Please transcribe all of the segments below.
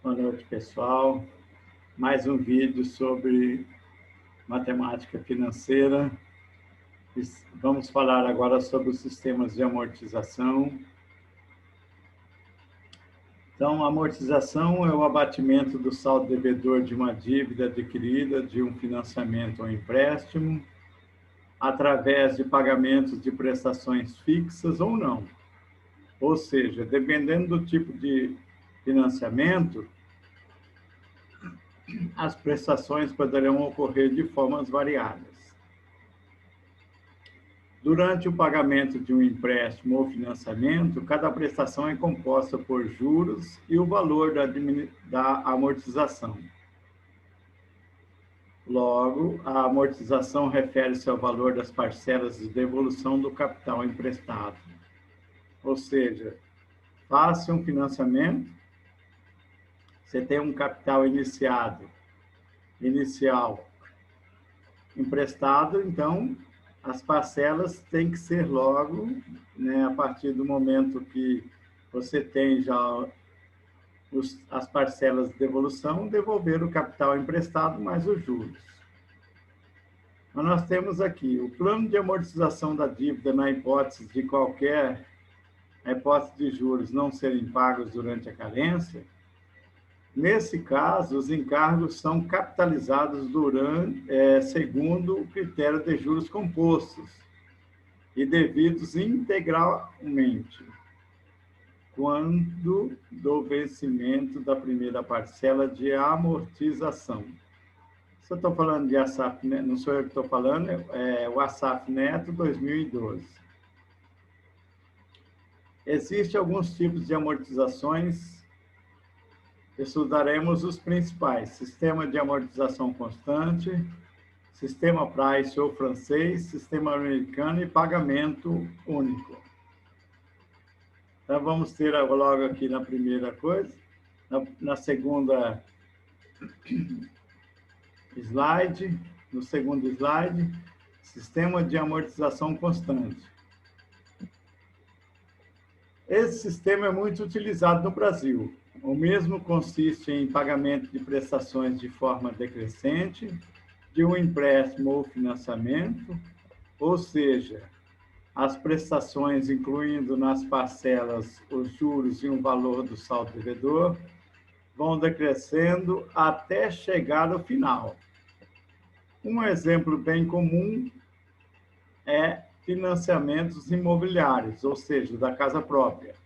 Boa noite, pessoal. Mais um vídeo sobre matemática financeira. Vamos falar agora sobre os sistemas de amortização. Então, a amortização é o abatimento do saldo devedor de uma dívida adquirida de um financiamento ou empréstimo, através de pagamentos de prestações fixas ou não. Ou seja, dependendo do tipo de financiamento, as prestações poderão ocorrer de formas variadas. Durante o pagamento de um empréstimo ou financiamento, cada prestação é composta por juros e o valor da amortização. Logo, a amortização refere-se ao valor das parcelas de devolução do capital emprestado. Ou seja, faça um financiamento, você tem um capital inicial emprestado, então as parcelas têm que ser logo, né, a partir do momento que você tem já as parcelas de devolução, devolver o capital emprestado mais os juros. Mas nós temos aqui o plano de amortização da dívida na hipótese de juros não serem pagos durante a carência. Nesse caso, os encargos são capitalizados segundo o critério de juros compostos e devidos integralmente, quando do vencimento da primeira parcela de amortização. Se eu estou falando de ASAF, não sou eu que estou falando, é o ASAF Neto 2012. Existem alguns tipos de amortizações. Estudaremos os principais: sistema de amortização constante, sistema Price ou francês, sistema americano e pagamento único. Então, vamos ter logo aqui na primeira coisa, na segunda slide, no segundo slide, sistema de amortização constante. Esse sistema é muito utilizado no Brasil. O mesmo consiste em pagamento de prestações de forma decrescente, de um empréstimo ou financiamento, ou seja, as prestações, incluindo nas parcelas os juros e o valor do saldo devedor, vão decrescendo até chegar ao final. Um exemplo bem comum é financiamentos imobiliários, ou seja, da casa própria.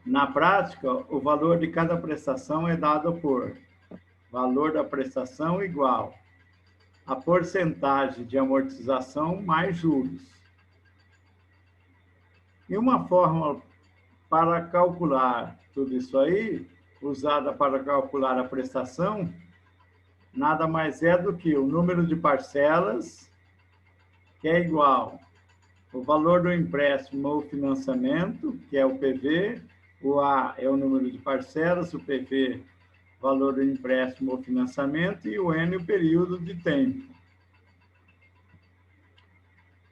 Na prática, o valor de cada prestação é dado por valor da prestação igual a porcentagem de amortização mais juros. E uma fórmula para calcular tudo isso aí, usada para calcular a prestação, nada mais é do que o número de parcelas, que é igual ao valor do empréstimo ou financiamento, que é o PV, o A é o número de parcelas, o PV, valor do empréstimo ou financiamento, e o N, o período de tempo.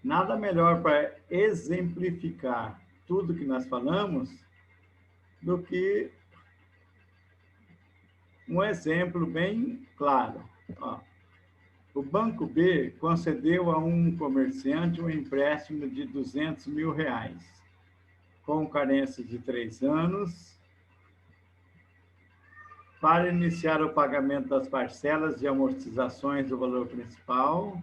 Nada melhor para exemplificar tudo que nós falamos do que um exemplo bem claro. Ó, o Banco B concedeu a um comerciante um empréstimo de R$200 mil, com carência de 3 anos, para iniciar o pagamento das parcelas de amortizações do valor principal,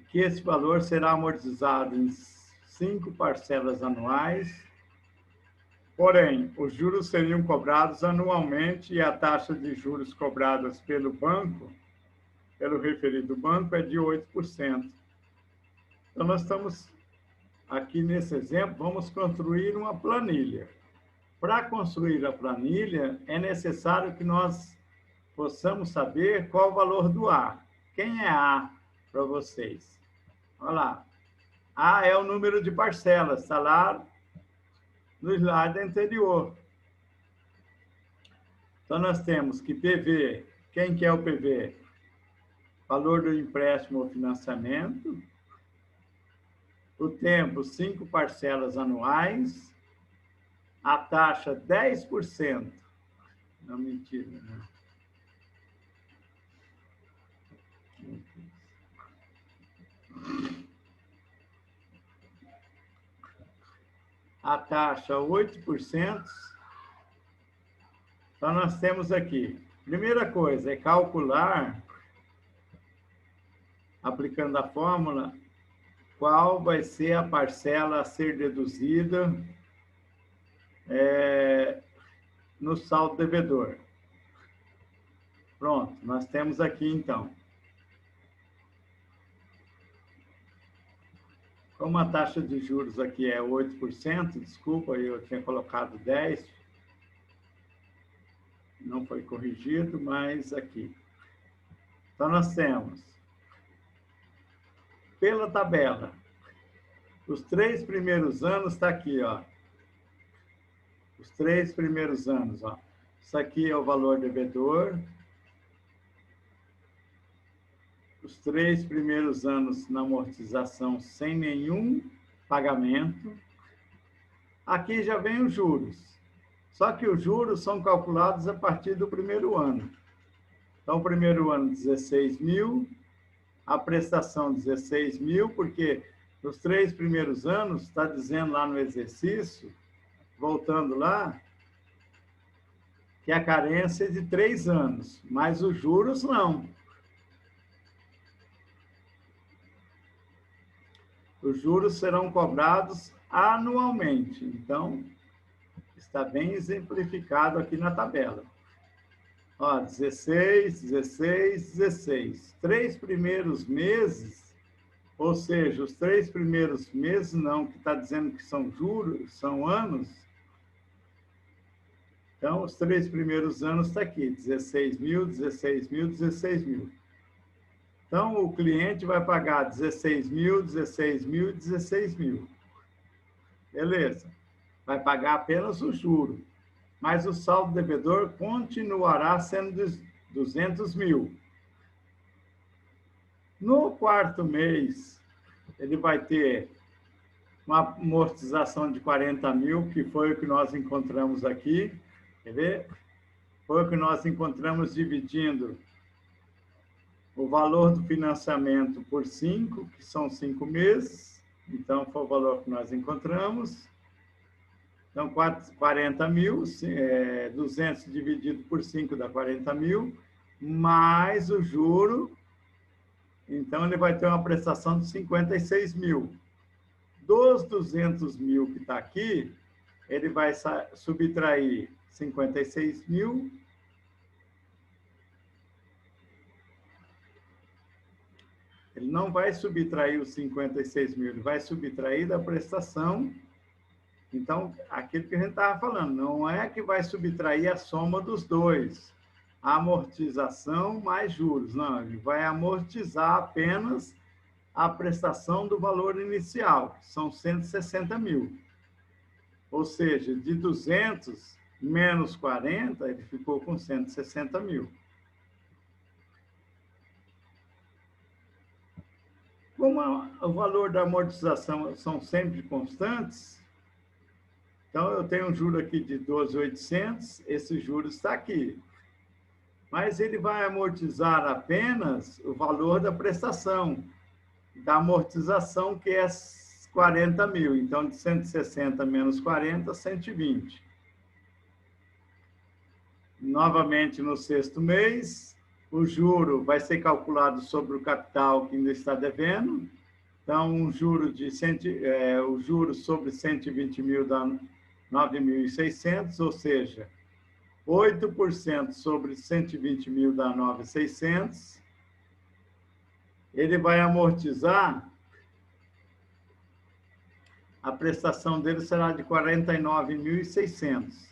que esse valor será amortizado em 5 parcelas anuais. Porém, os juros seriam cobrados anualmente e a taxa de juros cobradas pelo referido banco, é de 8%. Então, nós estamos aqui nesse exemplo, vamos construir uma planilha. Para construir a planilha, é necessário que nós possamos saber qual o valor do A. Quem é A para vocês? Olha lá. A é o número de parcelas, está lá no slide anterior. Então, nós temos que PV, quem que é o PV? Valor do empréstimo ou financiamento. O tempo, 5 parcelas anuais. a taxa 10%. Não, mentira, não. A taxa 8%. Então, nós temos aqui, primeira coisa, é calcular, aplicando a fórmula, qual vai ser a parcela a ser deduzida no saldo devedor. Pronto, nós temos aqui, então. Como a taxa de juros aqui é 8%, desculpa, eu tinha colocado 10%, não foi corrigido, mas aqui. Então, nós temos, pela tabela, os 3 primeiros anos está aqui, ó. Os 3 primeiros anos, ó. Isso aqui é o valor devedor. Os 3 primeiros anos na amortização sem nenhum pagamento. Aqui já vem os juros. Só que os juros são calculados a partir do primeiro ano. Então, o primeiro ano, 16 mil. A prestação, 16 mil, porque nos 3 primeiros anos, está dizendo lá no exercício, voltando lá, que a carência é de 3 anos, mas os juros não. Os juros serão cobrados anualmente. Então, está bem exemplificado aqui na tabela. Ó, 16, 16, 16. 3 primeiros meses, ou seja, os 3 primeiros meses não, que está dizendo que são juros, são anos. Então, os 3 primeiros anos está aqui, 16 mil, 16 mil, 16 mil. Então, o cliente vai pagar 16 mil, 16 mil, 16 mil. Beleza. Vai pagar apenas o juro. Mas o saldo devedor continuará sendo de 200 mil. No quarto mês, ele vai ter uma amortização de 40 mil, que foi o que nós encontramos aqui. Quer ver? Foi o que nós encontramos dividindo o valor do financiamento por 5, que são 5 meses. Então, foi o valor que nós encontramos. Então, 40 mil, 200 dividido por 5 dá 40 mil, mais o juro. Então, ele vai ter uma prestação de 56 mil. Dos 200 mil que está aqui, ele vai subtrair 56 mil. Ele não vai subtrair os 56 mil, ele vai subtrair da prestação. Então, aquilo que a gente estava falando, não é que vai subtrair a soma dos dois, a amortização mais juros, não, ele vai amortizar apenas a prestação do valor inicial, que são 160 mil. Ou seja, de 200 menos 40, ele ficou com 160 mil. Como o valor da amortização são sempre constantes, então eu tenho um juro aqui de 12.800, esse juro está aqui. Mas ele vai amortizar apenas o valor da prestação, da amortização, que é 40 mil. Então, de 160 menos 40, 120. Novamente, no sexto mês, o juro vai ser calculado sobre o capital que ainda está devendo. Então, o juro sobre 120 mil dá 9.600, ou seja, 8% sobre 120 mil dá 9.600. Ele vai amortizar, a prestação dele será de 49.600.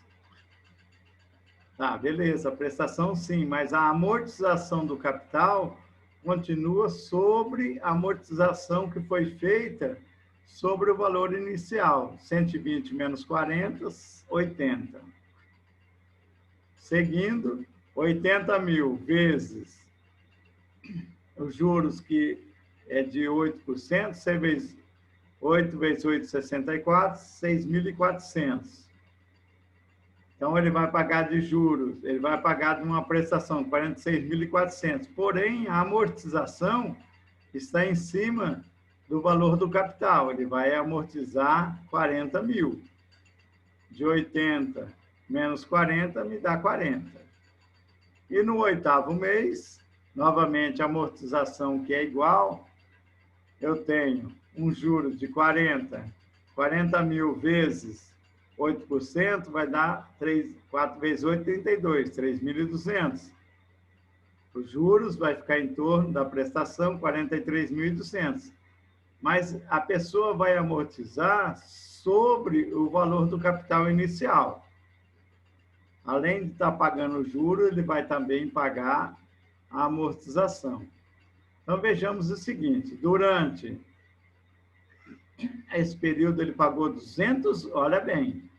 Tá, beleza, a prestação sim, mas a amortização do capital continua sobre a amortização que foi feita sobre o valor inicial, 120 menos 40, 80. Seguindo, 80 mil vezes os juros, que é de 8%, 8 vezes 8, 64, 6.400. Então, ele vai pagar de juros, ele vai pagar de uma prestação de 46.400. Porém, a amortização está em cima do valor do capital. Ele vai amortizar 40 mil. De 80 menos 40 me dá 40. E no 8º mês, novamente, a amortização que é igual, eu tenho um juros de 40 mil vezes 8% vai dar 4 vezes 8, 32, 3.200. Os juros vai ficar em torno da prestação, 43.200. Mas a pessoa vai amortizar sobre o valor do capital inicial. Além de estar pagando o juro, ele vai também pagar a amortização. Então, vejamos o seguinte, durante esse período ele pagou 200, olha bem,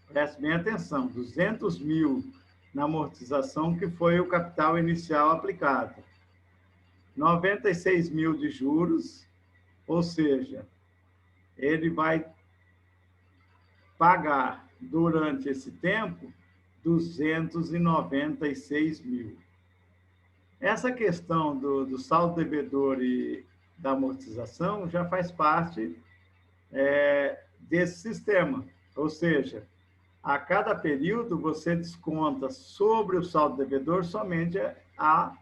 preste bem atenção, 200 mil na amortização, que foi o capital inicial aplicado. 96 mil de juros, ou seja, ele vai pagar durante esse tempo 296 mil. Essa questão do saldo devedor e da amortização já faz parte desse sistema, ou seja, a cada período você desconta sobre o saldo devedor somente a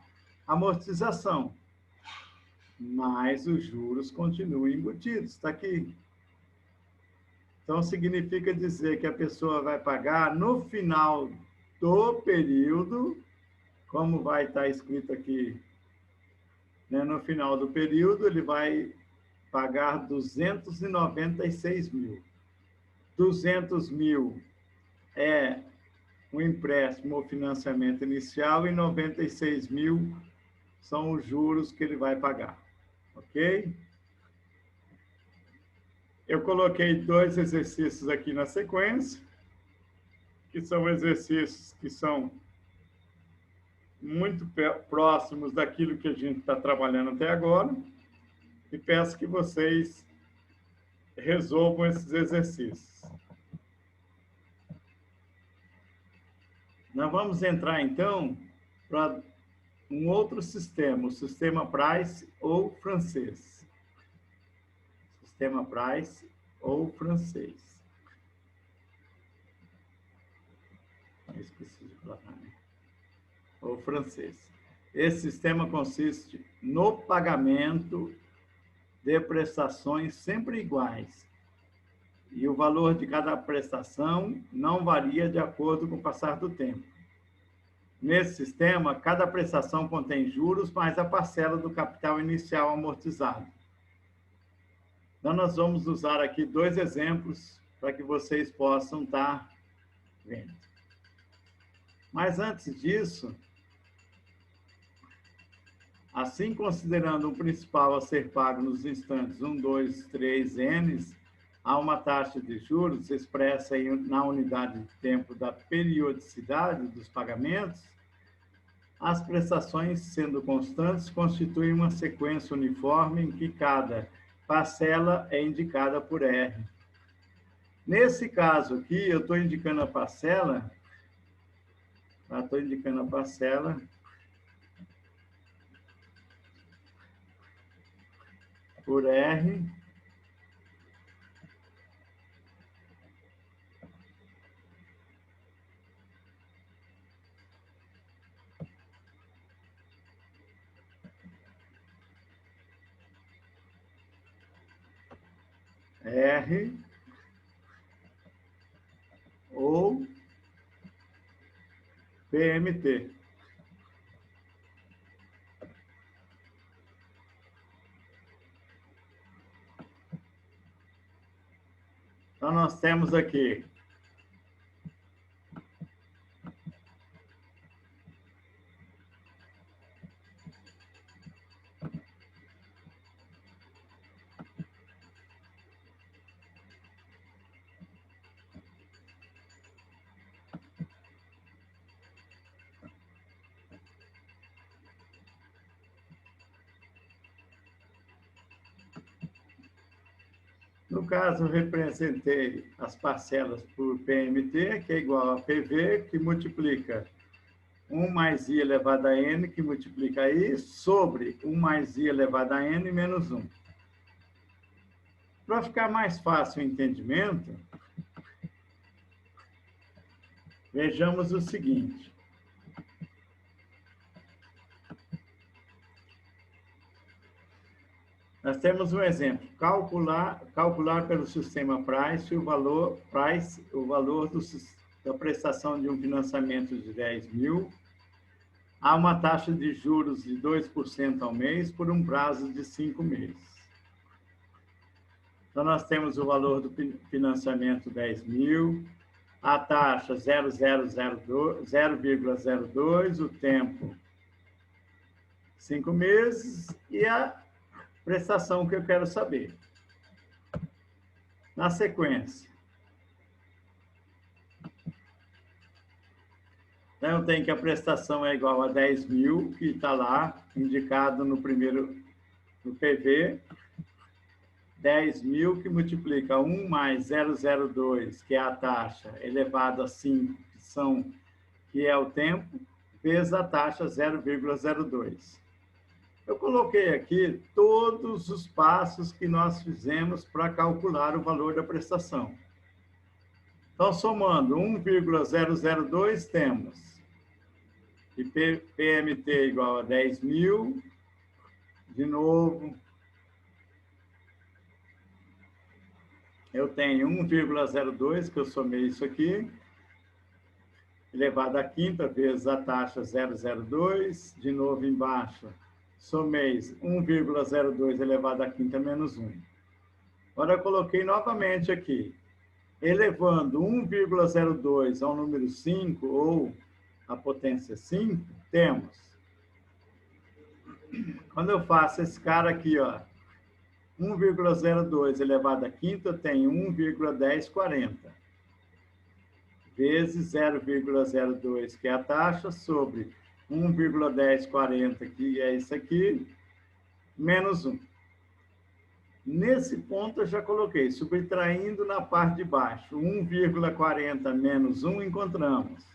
amortização, mas os juros continuam embutidos, está aqui. Então, significa dizer que a pessoa vai pagar no final do período, como vai estar escrito aqui, né? No final do período, ele vai pagar 296 mil. 200 mil é um empréstimo ou financiamento inicial e 96 mil são os juros que ele vai pagar. Ok? Eu coloquei 2 exercícios aqui na sequência, que são exercícios que são muito próximos daquilo que a gente está trabalhando até agora, e peço que vocês resolvam esses exercícios. Nós vamos entrar, então, para um outro sistema, o sistema Price ou francês. Sistema Price ou francês. Esqueci de colocar, né? Ou francês. Esse sistema consiste no pagamento de prestações sempre iguais. E o valor de cada prestação não varia de acordo com o passar do tempo. Nesse sistema, cada prestação contém juros mais a parcela do capital inicial amortizado. Então, nós vamos usar aqui 2 exemplos para que vocês possam estar vendo. Mas antes disso, assim considerando o principal a ser pago nos instantes 1, 2, 3, N, há uma taxa de juros expressa na unidade de tempo da periodicidade dos pagamentos. As prestações, sendo constantes, constituem uma sequência uniforme em que cada parcela é indicada por R. Nesse caso aqui, eu estou indicando a parcela, por R, ou PMT. Então, nós temos aqui No caso, representei as parcelas por PMT, que é igual a PV, que multiplica 1 mais I elevado a N, que multiplica I, sobre 1 mais I elevado a N menos 1. Para ficar mais fácil o entendimento, vejamos o seguinte. Nós temos um exemplo. Calcular pelo sistema Price o valor da prestação de um financiamento de 10 mil a uma taxa de juros de 2% ao mês por um prazo de 5 meses. Então, nós temos o valor do financiamento 10 mil, a taxa 0,02, o tempo 5 meses e a prestação que eu quero saber. Na sequência, então, eu tenho que a prestação é igual a 10 mil, que está lá, indicado no PV, 10 mil que multiplica 1 mais 0,02, que é a taxa, elevado a 5, que é o tempo, vezes a taxa 0,02. Eu coloquei aqui todos os passos que nós fizemos para calcular o valor da prestação. Então, somando 1,002, temos que PMT igual a 10 mil, de novo, eu tenho 1,02, que eu somei isso aqui, elevado à quinta vezes a taxa 0,02, de novo embaixo, somei 1,02 elevado à quinta menos 1. Agora, eu coloquei novamente aqui, elevando 1,02 ao número 5, ou a potência 5, temos, quando eu faço esse cara aqui, ó, 1,02 elevado à quinta, eu tenho 1,1040, vezes 0,02, que é a taxa, sobre 1,1040, que é isso aqui, menos 1. Nesse ponto, eu já coloquei, subtraindo na parte de baixo, 1,40 menos 1, encontramos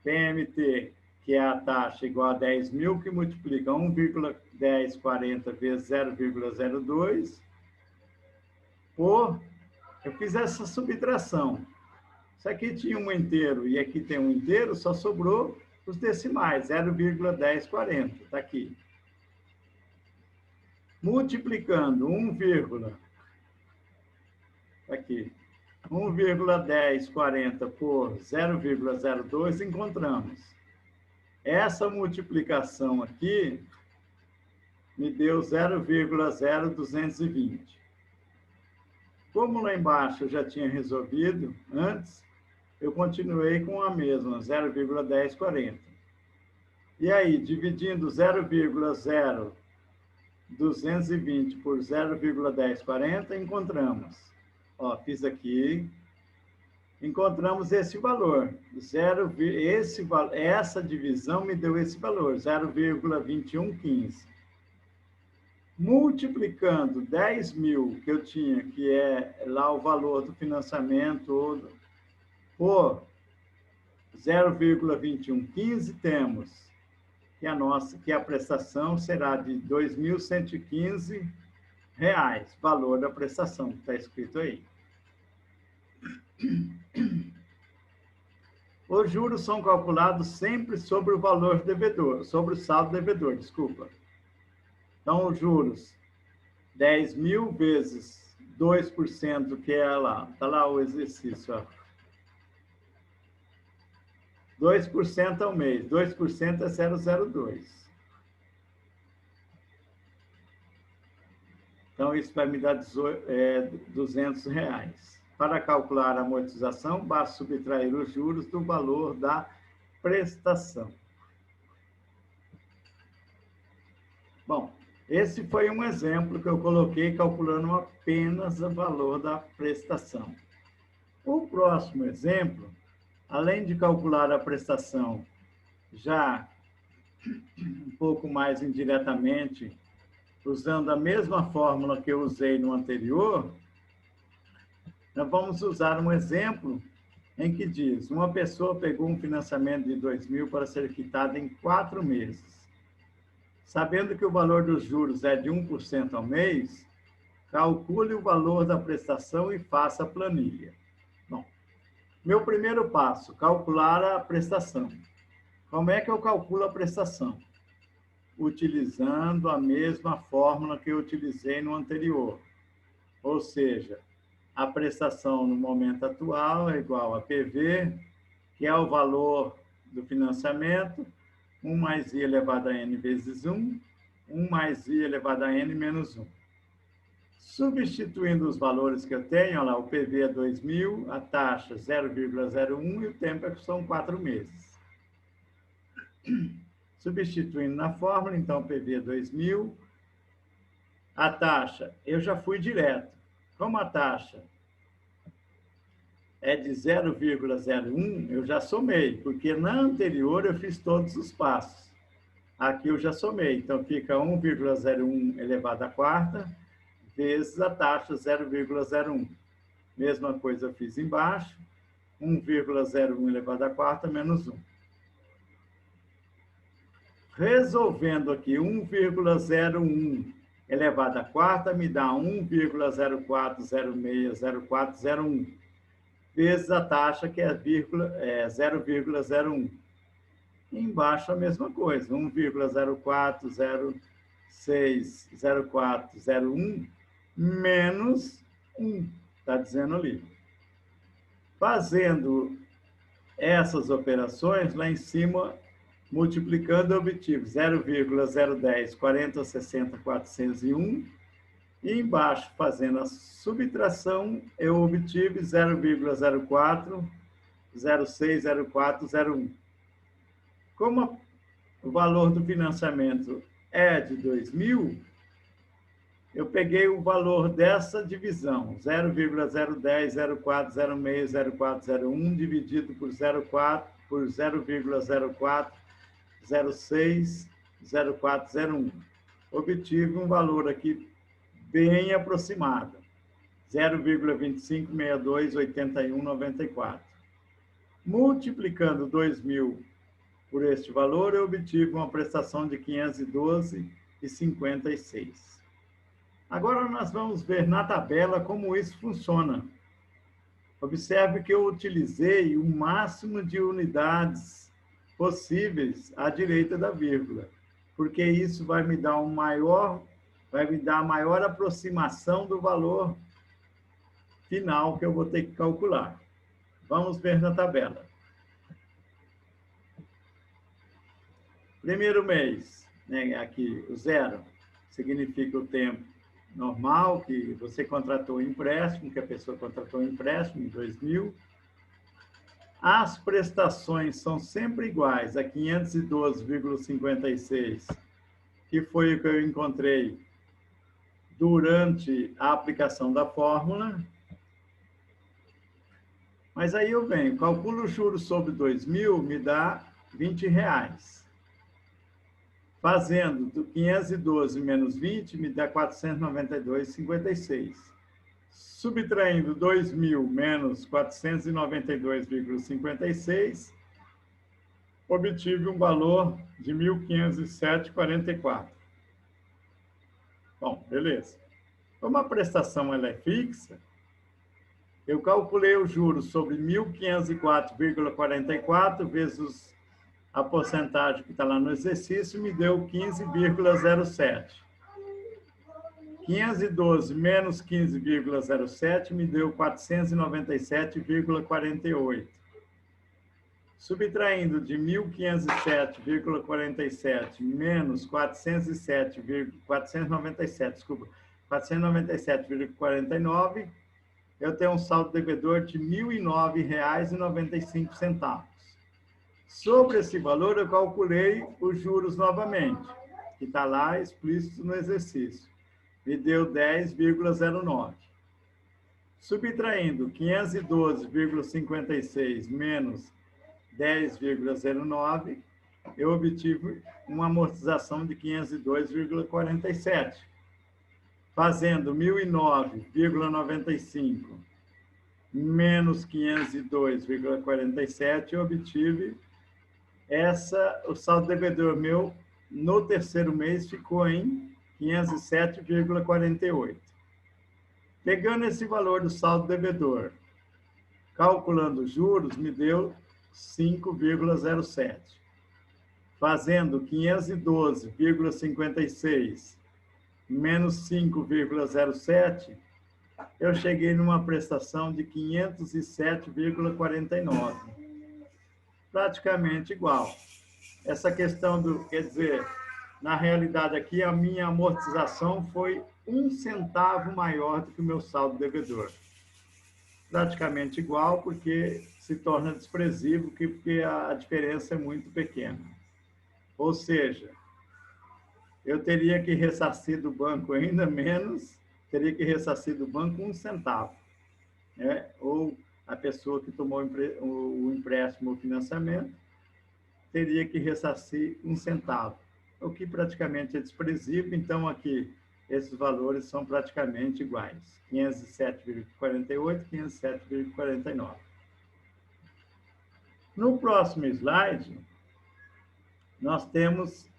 PMT, que é a taxa igual a 10 mil, que multiplica 1,1040 vezes 0,02, por... Eu fiz essa subtração. Isso aqui tinha um inteiro e aqui tem um inteiro, só sobrou os decimais, 0,1040, está aqui. Multiplicando 1,1040 por 0,02, encontramos. Essa multiplicação aqui me deu 0,0220. Como lá embaixo eu já tinha resolvido antes, eu continuei com a mesma, 0,1040. E aí, dividindo 0,0220 por 0,1040, encontramos. Ó, fiz aqui. Encontramos esse valor. Essa divisão me deu esse valor, 0,2115. Multiplicando 10 mil que eu tinha, que é lá o valor do financiamento, por 0,2115, temos que a prestação será de R$ 2.115, valor da prestação, que está escrito aí. Os juros são calculados sempre sobre o valor devedor, sobre o saldo devedor, desculpa. Então, os juros, 10 mil vezes 2%, que é lá, está lá o exercício, ó. 2% ao mês, 2% é 0,02. Então, isso vai me dar R$200. Para calcular a amortização, basta subtrair os juros do valor da prestação. Bom, esse foi um exemplo que eu coloquei calculando apenas o valor da prestação. O próximo exemplo, além de calcular a prestação já um pouco mais indiretamente, usando a mesma fórmula que eu usei no anterior, nós vamos usar um exemplo em que diz, uma pessoa pegou um financiamento de 2.000 para ser quitado em 4 meses. Sabendo que o valor dos juros é de 1% ao mês, calcule o valor da prestação e faça a planilha. Bom, meu primeiro passo, calcular a prestação. Como é que eu calculo a prestação? Utilizando a mesma fórmula que eu utilizei no anterior. Ou seja, a prestação no momento atual é igual a PV, que é o valor do financiamento, 1 mais I elevado a N vezes 1, 1 mais I elevado a N menos 1. Substituindo os valores que eu tenho, olha lá, o PV é 2.000, a taxa 0,01 e o tempo são 4 meses. Substituindo na fórmula, então, PV é 2.000, a taxa, eu já fui direto. Como a taxa é de 0,01, eu já somei, porque na anterior eu fiz todos os passos. Aqui eu já somei, então fica 1,01 elevado à quarta, vezes a taxa 0,01. Mesma coisa eu fiz embaixo, 1,01 elevado à quarta menos 1. Resolvendo aqui 1,01 elevado à quarta, me dá 1,04060401, vezes a taxa, que é 0,01. Embaixo a mesma coisa, 1,04060401 menos 1, está dizendo ali. Fazendo essas operações, lá em cima, multiplicando, eu obtive 0,010 4060 401, e embaixo, fazendo a subtração, eu obtive 0,04 060401. Como o valor do financiamento é de 2.000, eu peguei o valor dessa divisão, 0,010 04 06 0401, dividido por 0,04 06 0401. Obtive um valor aqui bem aproximado, 0,25628194. Multiplicando 2.000 por este valor, eu obtive uma prestação de 512,56. Agora nós vamos ver na tabela como isso funciona. Observe que eu utilizei o máximo de unidades possíveis à direita da vírgula, porque isso vai me dar a maior aproximação do valor final que eu vou ter que calcular. Vamos ver na tabela. Primeiro mês, né, aqui o 0 significa o tempo normal que você contratou empréstimo, que a pessoa contratou empréstimo em 2.000. As prestações são sempre iguais a 512,56, que foi o que eu encontrei durante a aplicação da fórmula. Mas aí eu venho, calculo os juros sobre 2.000, me dá R$20. Fazendo do 512 menos 20, me dá 492,56. Subtraindo 2.000 menos 492,56, obtive um valor de 1.507,44. Bom, beleza. Como a prestação ela é fixa, eu calculei os juros sobre 1.504,44 vezes a porcentagem que está lá no exercício, me deu 15,07. 512 menos 15,07 me deu 497,48. Subtraindo de 1.507,47 menos 497,49, eu tenho um saldo devedor de R$ 1.009,95. Sobre esse valor, eu calculei os juros novamente, que está lá explícito no exercício. Me deu 10,09. Subtraindo 512,56 menos 10,09, eu obtive uma amortização de 502,47. fazendo 1.009,95 menos 502,47, eu obtive o saldo devedor meu no terceiro mês ficou em 507,48. Pegando esse valor do saldo devedor, calculando os juros, me deu 5,07. Fazendo 512,56 menos 5,07, eu cheguei numa prestação de 507,49. Praticamente igual. Essa questão quer dizer, na realidade aqui, a minha amortização foi 1 centavo maior do que o meu saldo devedor. Praticamente igual, porque se torna desprezível, porque a diferença é muito pequena. Ou seja, eu teria que ressarcir do banco ainda menos, teria que ressarcir do banco 1 centavo. Né? Ou a pessoa que tomou o empréstimo ou financiamento teria que ressarcir 1 centavo, o que praticamente é desprezível. Então, aqui, esses valores são praticamente iguais, 507,48 e 507,49. No próximo slide, nós temos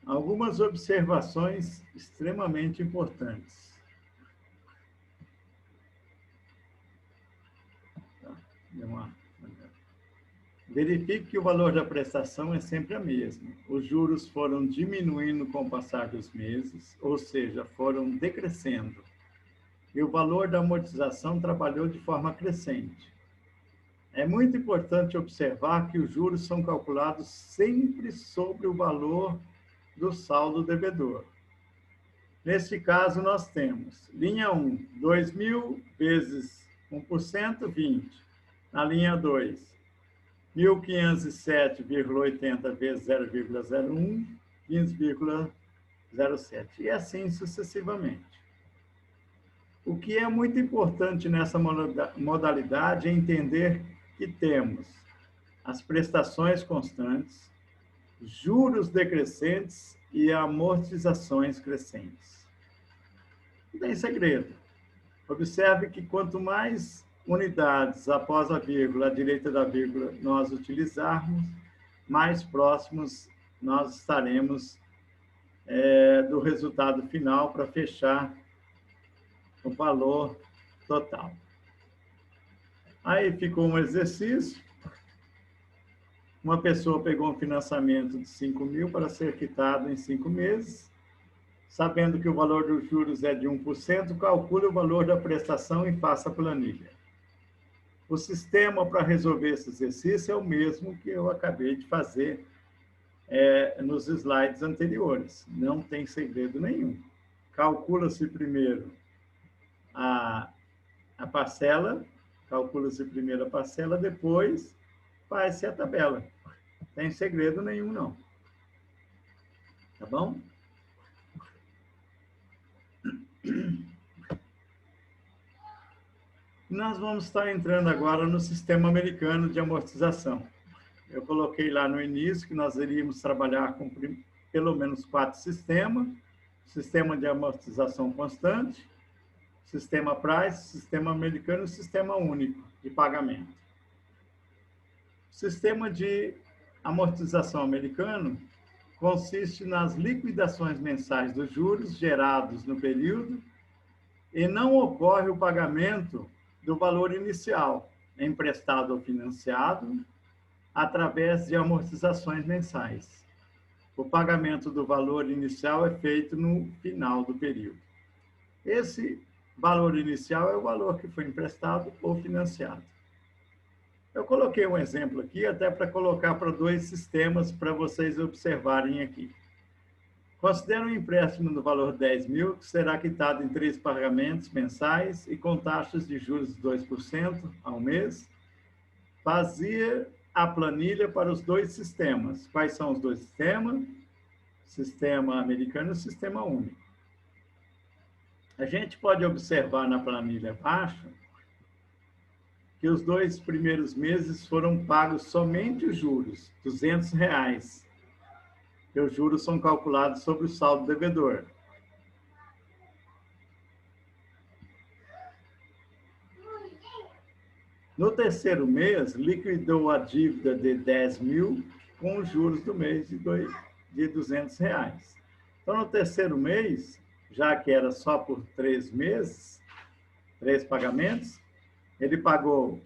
algumas observações extremamente importantes. Verifique que o valor da prestação é sempre a mesma. Os juros foram diminuindo com o passar dos meses, ou seja, foram decrescendo. E o valor da amortização trabalhou de forma crescente. É muito importante observar que os juros são calculados sempre sobre o valor do saldo devedor. Neste caso, nós temos, linha 1, 2.000 vezes 1%, 20. Na linha 2, 1.507,80 vezes 0,01, 15,07. E assim sucessivamente. O que é muito importante nessa modalidade é entender que temos as prestações constantes, juros decrescentes e amortizações crescentes. Não tem segredo. Observe que quanto mais unidades após a vírgula, à direita da vírgula, nós utilizarmos, mais próximos nós estaremos do resultado final para fechar o valor total. Aí ficou um exercício. Uma pessoa pegou um financiamento de 5.000 para ser quitado em 5 meses. Sabendo que o valor dos juros é de 1%, calcule o valor da prestação e faça a planilha. O sistema para resolver esse exercício é o mesmo que eu acabei de fazer nos slides anteriores. Não tem segredo nenhum. Calcula-se primeiro a parcela, calcula-se primeiro a parcela, depois faz-se a tabela. Não tem segredo nenhum, não. Tá bom? Nós vamos estar entrando agora no sistema americano de amortização. Eu coloquei lá no início que nós iríamos trabalhar com pelo menos 4 sistemas: sistema de amortização constante, sistema price, sistema americano e sistema único de pagamento. O sistema de amortização americano consiste nas liquidações mensais dos juros gerados no período e não ocorre o pagamento do valor inicial, emprestado ou financiado, através de amortizações mensais. o pagamento do valor inicial é feito no final do período. Esse valor inicial é o valor que foi emprestado ou financiado. Eu coloquei um exemplo aqui, até para colocar para dois sistemas, para vocês observarem aqui. Considera um empréstimo no valor de 10 mil, que será quitado em 3 pagamentos mensais e com taxas de juros de 2% ao mês. Fazia a planilha para os dois sistemas. Quais são os dois sistemas? Sistema americano e o sistema único. A gente pode observar na planilha abaixo que os 2 primeiros meses foram pagos somente os juros, R$200. E os juros são calculados sobre o saldo devedor. No terceiro mês, liquidou a dívida de 10 mil com os juros do mês de R$200. Então, no terceiro mês, já que era só por 3 meses, 3 pagamentos, ele pagou,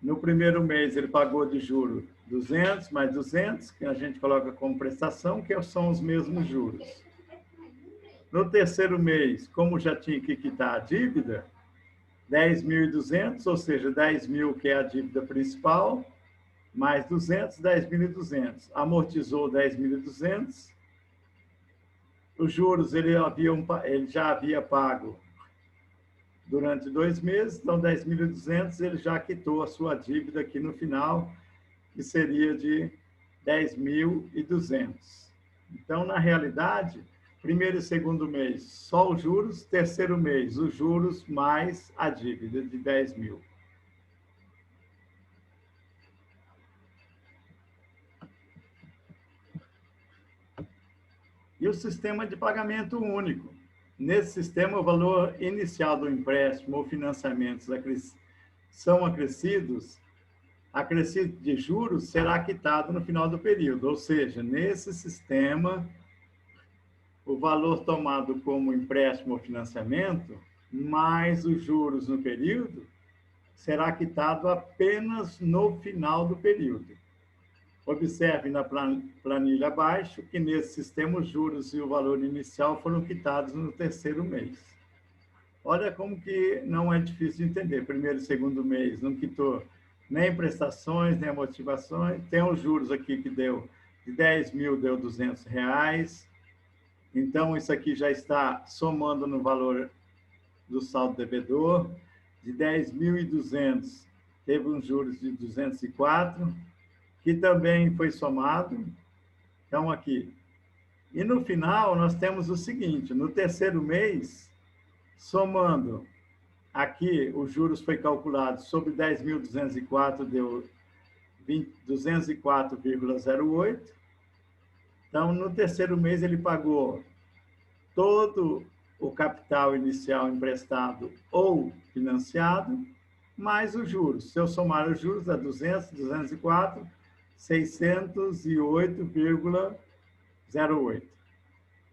no primeiro mês, ele pagou de juro 200 mais 200, que a gente coloca como prestação, que são os mesmos juros. No terceiro mês, como já tinha que quitar a dívida, 10.200, ou seja, 10 mil que é a dívida principal, mais 200, 10.200. Amortizou 10.200. Os juros ele já havia pago durante 2 meses, então 10.200 ele já quitou a sua dívida aqui no final, que seria de 10.200. Então, na realidade, primeiro e segundo mês, só os juros, terceiro mês, os juros mais a dívida de 10 mil. E o sistema de pagamento único. Nesse sistema, o valor inicial do empréstimo ou financiamentos são acrescido de juros será quitado no final do período. Ou seja, nesse sistema, o valor tomado como empréstimo ou financiamento, mais os juros no período, será quitado apenas no final do período. Observe na planilha abaixo que nesse sistema os juros e o valor inicial foram quitados no terceiro mês. Olha como que não é difícil de entender. Primeiro e segundo mês não quitou nem prestações, nem amortizações. Tem os juros aqui que deu, de 10 mil deu R$200. Então, isso aqui já está somando no valor do saldo devedor. De 10.200, teve uns juros de 204, que também foi somado. Então, aqui. E no final, nós temos o seguinte, no terceiro mês, somando aqui, os juros foi calculado sobre 10.204, deu 204,08. Então, no terceiro mês, ele pagou todo o capital inicial emprestado ou financiado, mais os juros. Se eu somar os juros, dá 200, 204, 608,08.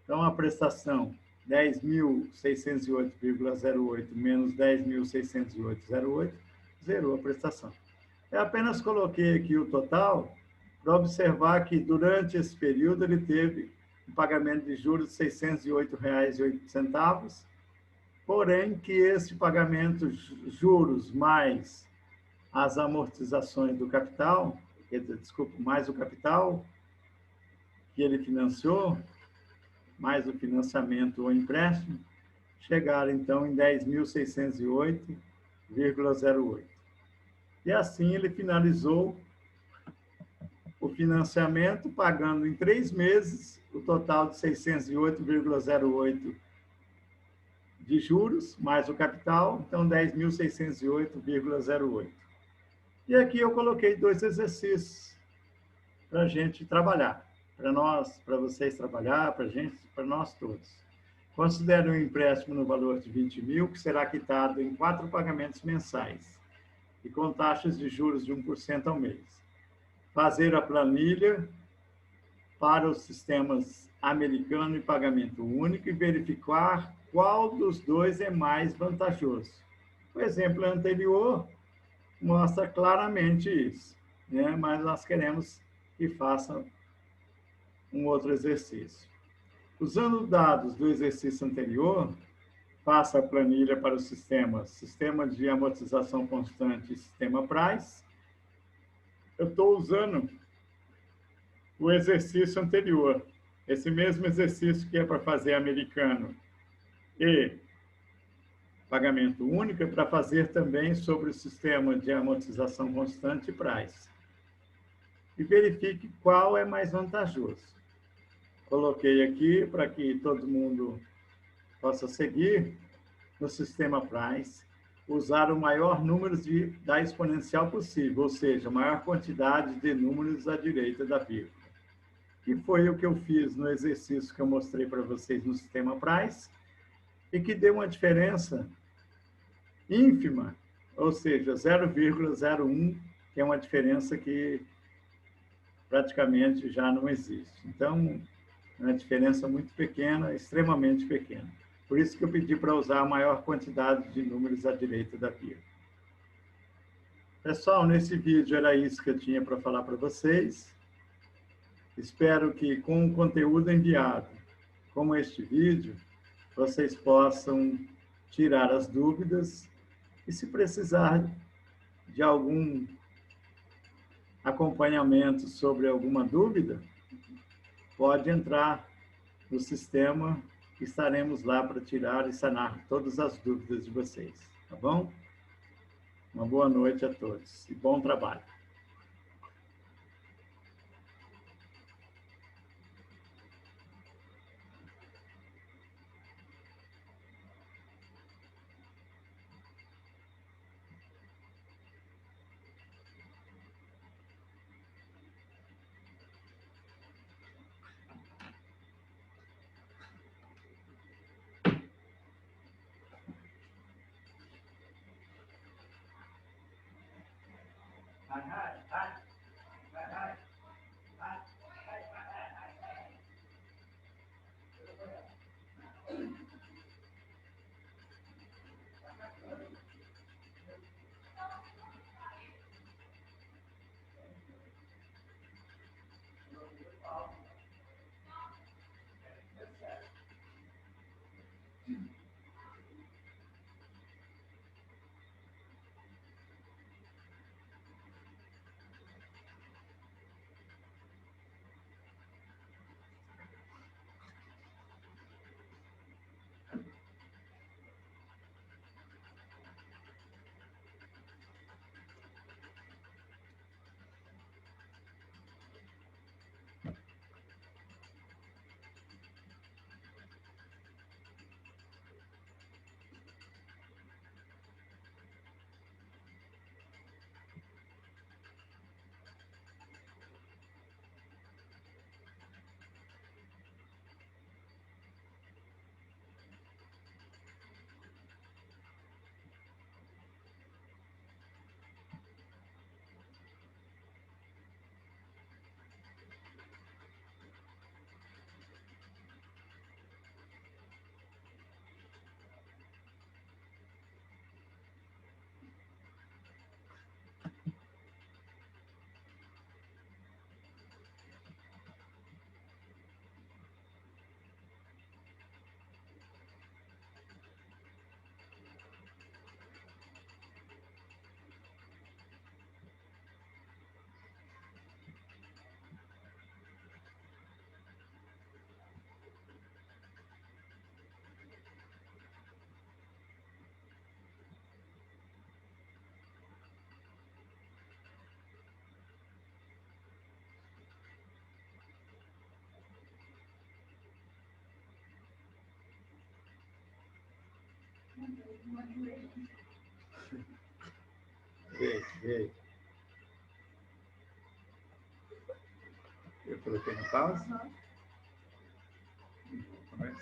Então, a prestação 10.608,08 menos 10.608,08, zerou a prestação. Eu apenas coloquei aqui o total para observar que, durante esse período, ele teve um pagamento de juros de R$ 608,08, porém, que esse pagamento, juros mais as amortizações do capital, mais o capital que ele financiou, mais o financiamento ou empréstimo, chegaram, então, em 10.608,08. E assim ele finalizou o financiamento, pagando em 3 meses o total de 608,08 de juros, mais o capital, então 10.608,08. E aqui eu coloquei 2 exercícios para a gente trabalhar, para vocês trabalhar, para a gente, para nós todos. Considere um empréstimo no valor de 20 mil, que será quitado em 4 pagamentos mensais, e com taxas de juros de 1% ao mês. Fazer a planilha para os sistemas americano e pagamento único e verificar qual dos dois é mais vantajoso. O exemplo anterior mostra claramente isso, né? Mas nós queremos que façam um outro exercício. Usando dados do exercício anterior, faça a planilha para os sistema de amortização constante e sistema Price. Eu estou usando o exercício anterior, esse mesmo exercício que é para fazer americano e pagamento único, é para fazer também sobre o sistema de amortização constante e Price. E verifique qual é mais vantajoso. Coloquei aqui para que todo mundo possa seguir no sistema Price, usar o maior número da exponencial possível, ou seja, a maior quantidade de números à direita da vírgula. Que foi o que eu fiz no exercício que eu mostrei para vocês no sistema Price, e que deu uma diferença ínfima, ou seja, 0,01, que é uma diferença que praticamente já não existe. Então, é uma diferença muito pequena, extremamente pequena. Por isso que eu pedi para usar a maior quantidade de números à direita da vírgula. Pessoal, nesse vídeo era isso que eu tinha para falar para vocês. Espero que com o conteúdo enviado, como este vídeo, vocês possam tirar as dúvidas e, se precisar de algum acompanhamento sobre alguma dúvida, pode entrar no sistema, que estaremos lá para tirar e sanar todas as dúvidas de vocês, tá bom? Uma boa noite a todos e bom trabalho. Veio. Eu coloquei na pausa. Começa.